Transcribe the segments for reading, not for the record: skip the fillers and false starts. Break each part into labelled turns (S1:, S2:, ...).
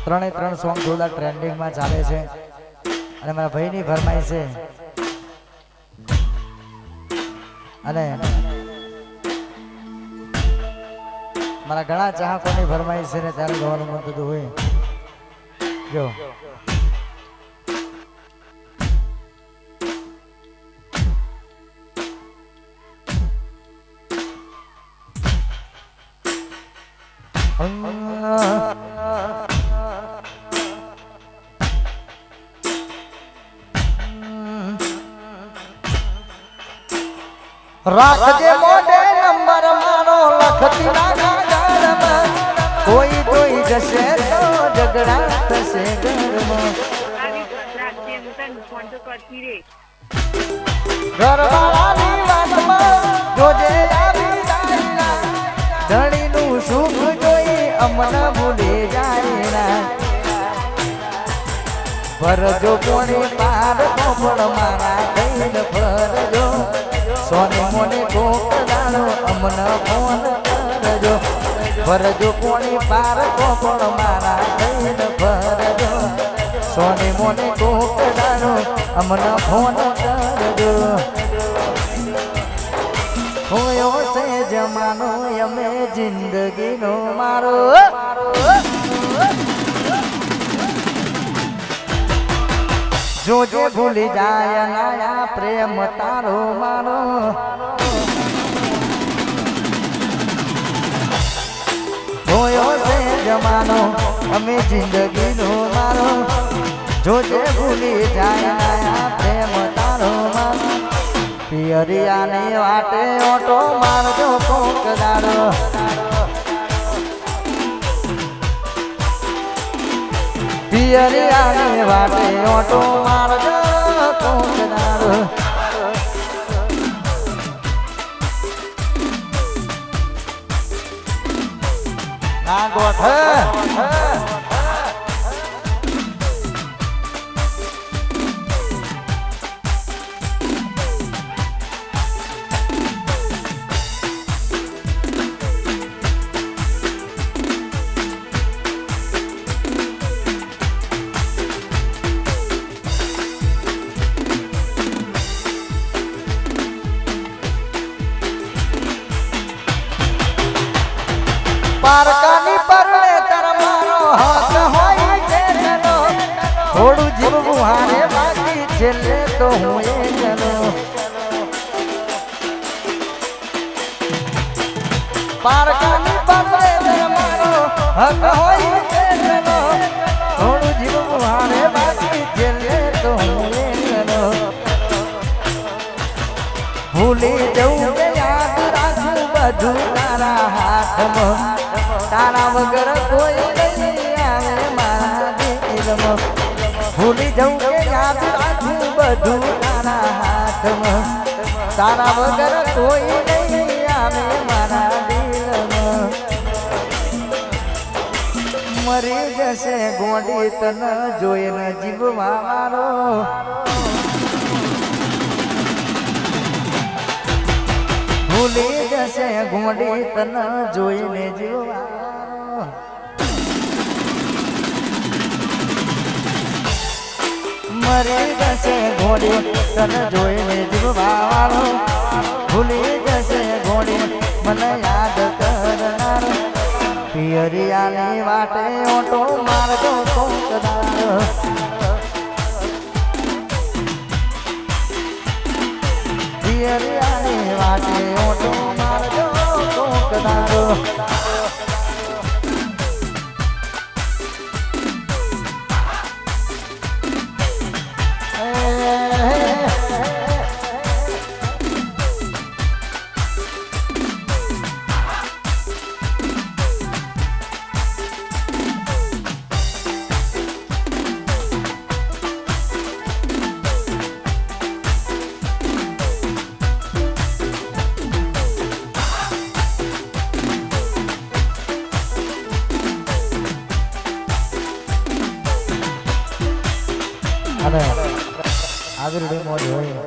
S1: ત્રણે ત્રણ સોંગ જોરદાર ટ્રેન્ડિંગમાં ચાલે છે અને મારા ભાઈની ફરમાઈશ છે અને મારા ઘણા ચાહકોની ફરમાઈશ છે ને ત્યારે ગવાનું મન થતું હોય જો રાખજે મોઢે નંબર મારો લખતી ના ગાડામાં કોઈ જોઈ જશે તો ઝઘડા થશે ઘરમાં ઘરવાળાની વાતમાં જોજે આવી જાય ધણીનું સુખ જોઈ અમને ભૂલી જાય ભરજો કોની પાર પણ મારા કઈને ફરજો સોની મોને કોક દાડો અમને ફોન કરજો ભરજો કોની પાર પણ મારા કઈને ફરજો સોની મોને કોક દાડો અમને ફોન કરજો હોયો છે જમાનો અમે જિંદગીનો મારો જોજે ભૂલી જાય નાયા પ્રેમ તારો મારો હોયો છે જમાનો અમે જિંદગીનો મારો જોજે ભૂલી જાય નાયા પ્રેમ તારો મારો પિયરિયાની વાટે ઓટો મારજો કોક દાડો પિયરિયાની વાટે ઓટો મારજો કોક દાડો ના ગોઠ પારકાની પરણે તર મારો હાથ હોય છે જનો થોડું જીવવું હારે બાકી છેલ્લે તો હું એ જનો પારકાની પરણે તર મારો હાથ હોય છે જનો થોડું જીવવું હારે બાકી છેલ્લે તો હું એ જનો ભૂલી જવું કે યાદ રાખું બધું તારા હાથમાં તારા વગર કોઈ નહીં આવે મારા દિલમાં ભૂલી જવું કે યાદ રાખું બધું તારા હાથમાં તારા વગર કોઈ નહીં આવે મારા દિલમાં મરી જશે ગોડી તને જોઈને જીવવા મારો ભૂલી જશે ગોડી તને જોઈને જીવવા મરી જશે ઘોડી તને જોઈને જીવવાળો ભૂલી જશે ઘોડી મને યાદ કરનાર પિયરિયાની વાટે ઓટો મારજો કોક દાડો પિયરિયાની વાટે ઓટો મારજો કોક દાડો અને આવી રીતે મોજ હોય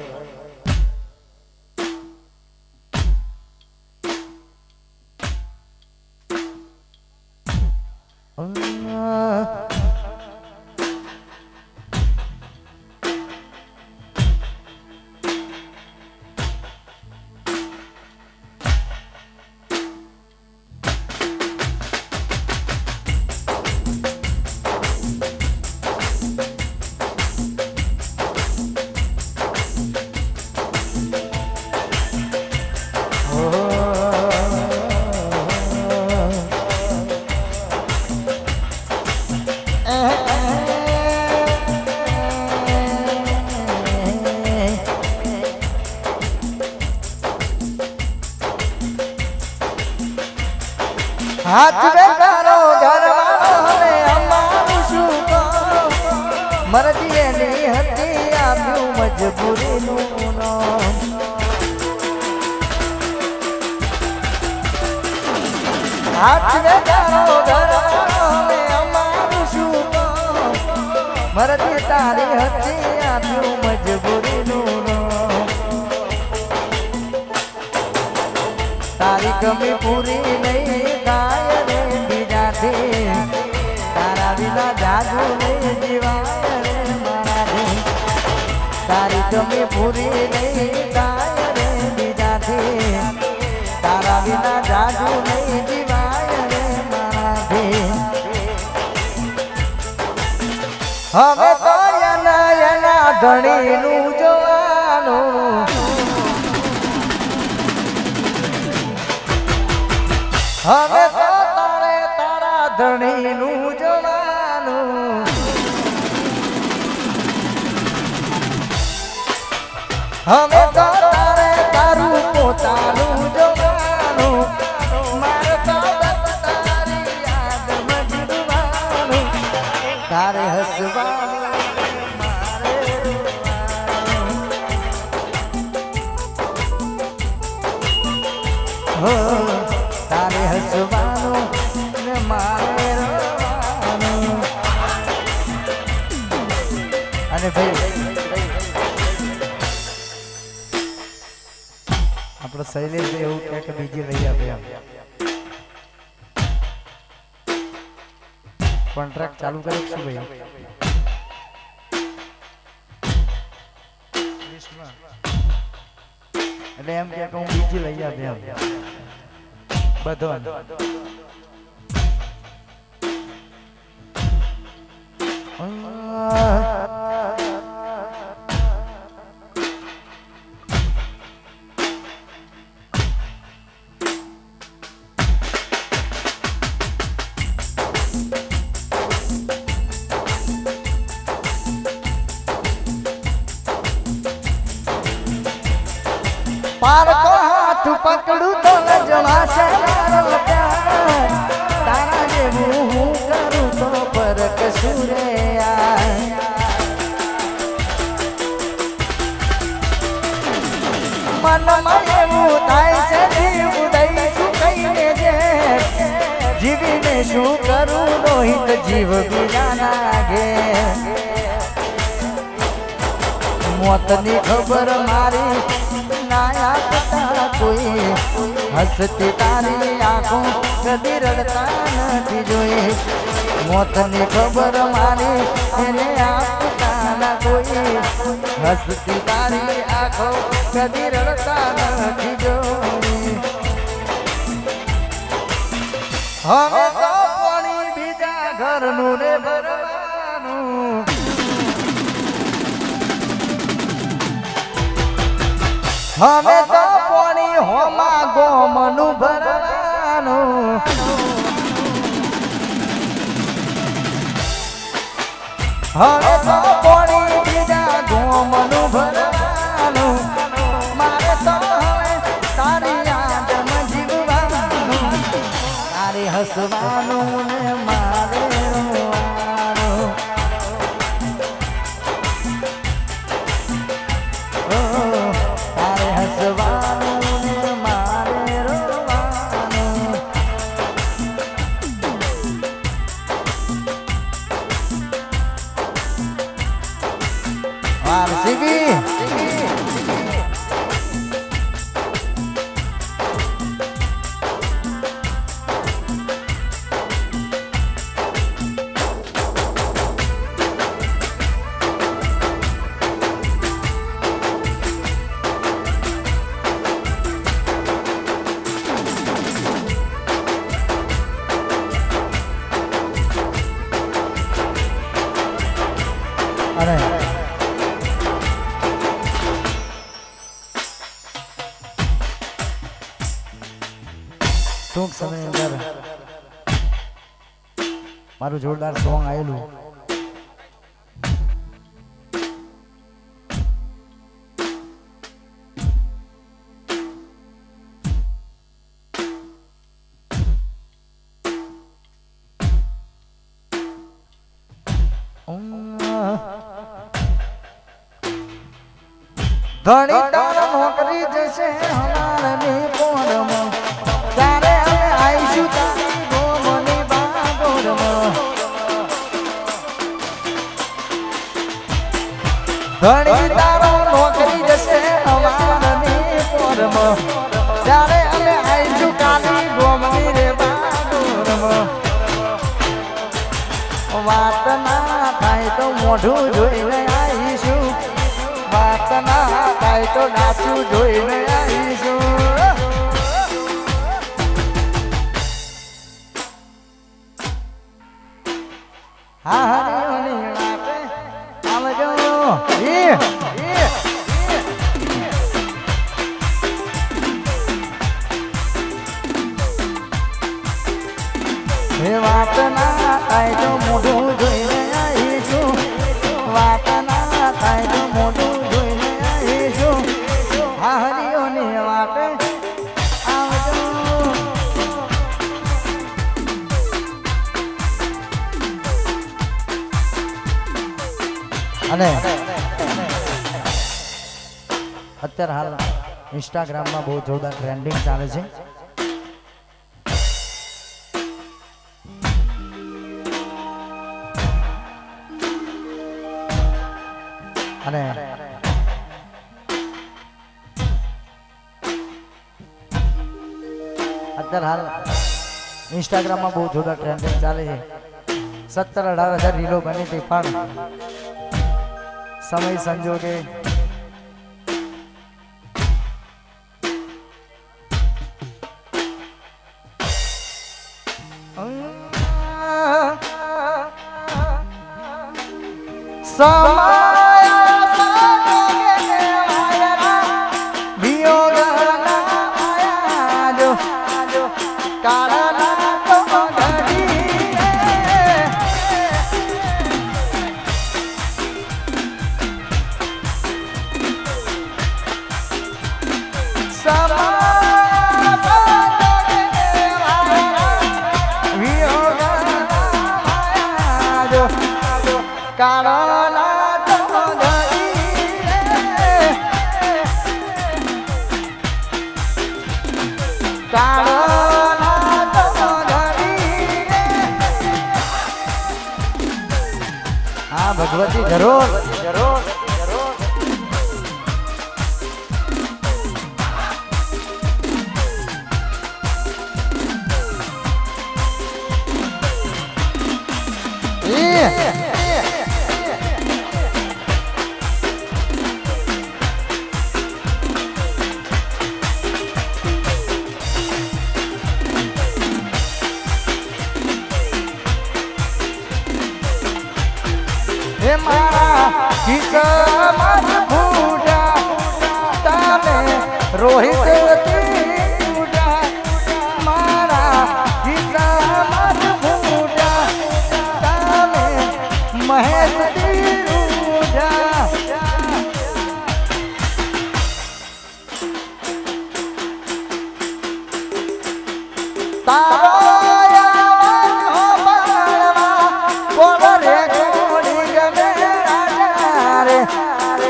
S1: હાથ બેસારો ઘરવાળો ને અમારું શું કામ મરજી એની હતી આપ્યું મજબૂરીનું નામ હાથ બેસારો ઘરવાળો ને અમારું શું કામ મરજી તારી હતી આપ્યું મજબૂરીનું નામ તારી કમી પૂરી નહીં થાય રે બીજાથી તારા વિના જાદુ નહીં જીવાય રે મારાથી તારી કમી પૂરી નહીં થાય રે બીજાથી તારા વિના જાદુ નહીં જીવાય રે મારાથી હવે તો એના ધણીનું જોવાનું હવે તો તારે તારા ધણીનું જોવાનું હવે તો તારે તારું પોતાનું જોવાનું મારે તો તારી યાદમાં જીવવાનું તારે હસવાનું મારે રોવાનું તારે હસવાનું ને મારે રવાનું અને ભાઈ આપણો શૈલેષ એવું કે બીજી લઈ આપે એમ કોન્ટ્રાક્ટ ચાલુ કરે શું ભાઈ એટલે એમ કે હું બીજી લઈ આપે એમ બધો પાર તો હાથ પકડું તો જવાશે તારા જેવું હું કરું તો ફરક સુરે મનમાં એવું થાય છે જીવ દઈશું કહીને જે જીવીને શું કરું રોહિત જીવ બીજાના ઘે મોતની ખબર મારી નાયા કોઈ હસતી તારી આંખો કદી રડતા નથી જોઈ મોતની ખબર મારી એને આપતા કોઈ હસતી તારી આંખો કદી રડતા નથી જોઈ હવે તો પાણી બીજા ઘરનું રે ભરવાનું હવે તો પાણી હોમા ગોમનું ભરવાનું હવે તો પાણી બીજા ગોમનું ભરવાનું મારે તો હવે તારી યાદમાં જીવવાનું તારે હસવાનું ને મારે રોવાનું અને ટૂંક સમયની અંદર મારું જોરદાર સોંગ આવેલું ધણી તાર નોકરી જશે હમારની પોરમાં ત્યારે અમે આવીશું તારી ગોમની બાગોરમાં ધણી તારો નોકરી જશે હમારની પોરમાં ત્યારે અમે આવીશું તારી ગોમની રે બાગોરમાં વાત ના થાય તો મોઢું જોઈને આવીશું વાત ના થાય તો નાચું જોઈને આવીશું હા હરિયોની વાતે આવજો એ વાત ના થાય તો મોઢું જોઈને આવીશું વાત ના થાય તો મોઢું જોઈને આવીશું હા હરિયોની વાતે આવજો અને અત્યારે હાલ ઇન્સ્ટાગ્રામમાં બહુ જોરદાર ટ્રેન્ડિંગ ચાલે છે અને અત્યારે હાલ ઇન્સ્ટાગ્રામમાં બહુ જોરદાર ટ્રેન્ડિંગ ચાલે છે 17-18 હજાર રીલો બની હતી પણ સમય સંજોગે ભગવતી જરૂર જરૂર રોહિત મારા કિસ્સામાં ફૂટા તમે મહેશ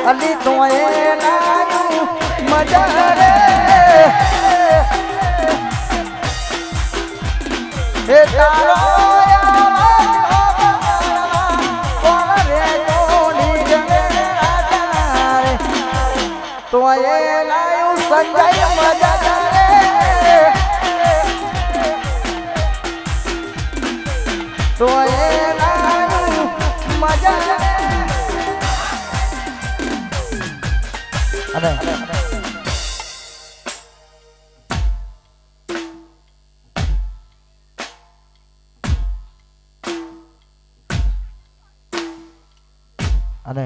S1: અલી તો મજા રે એ તારો તો એ લાયું સંજય મજા રે તો એ લાયું મજા રે અને અને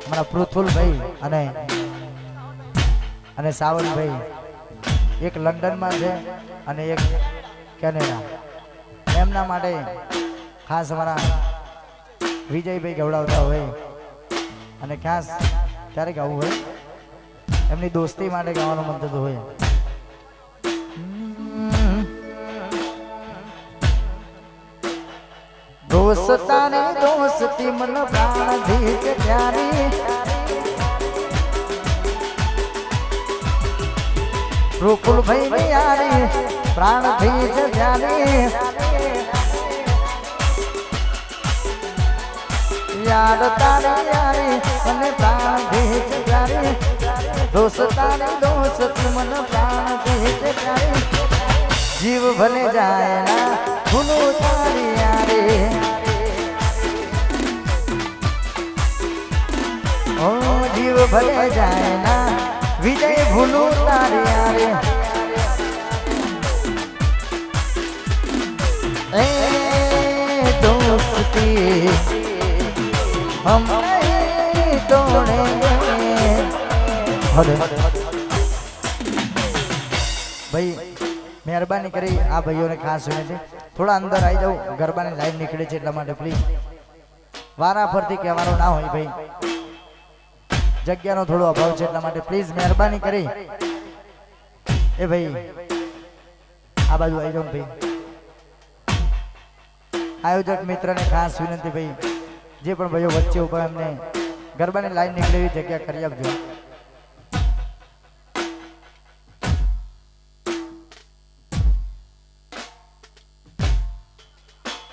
S1: અમારા પૃથુલભાઈ અને સાવનભાઈ એક લંડનમાં છે અને એક કેનેડા એમના માટે ખાસ અમારા વિજયભાઈ ગવડાવતા હોય અને અને ખાસ ક્યારે ગાવું હોય એમની દોસ્તી માટે ગાવાનું મન થતું હોય. દોસ્તાને દોસ્તી મન પ્રાણ ભીત પ્યારી રૂપુલ ભાઈ ની યારી પ્રાણ ભીત પ્યારી યાદ તારી યારી મને પ્રાણ ભીત પ્યારી દોસ્તાને દોસ્તી મન પ્રાણ ભીત પ્યારી જીવ ભલે જાય ના ભૂલું તારી યારી ઓ જીવ ભલે જાય ના વિજય ભૂલું તારી યારી એ દોસ્તી હમ નહીં તોડેંગે ભાઈ મહેરબાની કરી આ ભાઈઓને ખાસ વિનંતી થોડા અંદર આવી જાવ ગરબાની લાઈવ નીકળે છે એટલા માટે પ્લીઝ વારા ફરતી કહેવાનો ના હોય ભાઈ જગ્યાનો થોડો અભાવ છે એટલા માટે પ્લીઝ મહેરબાની કરી એ ભાઈ આ બાજુ આવી જાવ ભાઈ આયોજક મિત્રને ખાસ વિનંતી ભાઈ જે પણ ભાઈઓ વચ્ચે ઉભા એમને ગરબાની લાઈન નીકળે એવી જગ્યા કરી આપજો.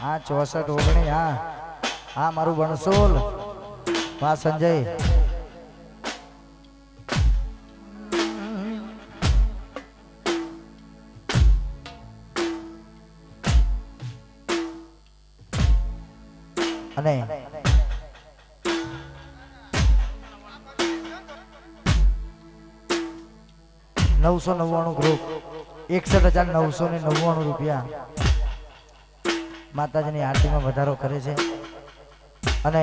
S1: હા 64 19 હા હા મારું બણસોલ વાહ સંજય અને 999 ગ્રુપ 61,999 રૂપિયા માતાજીની આરતીમાં વધારો કરે છે અને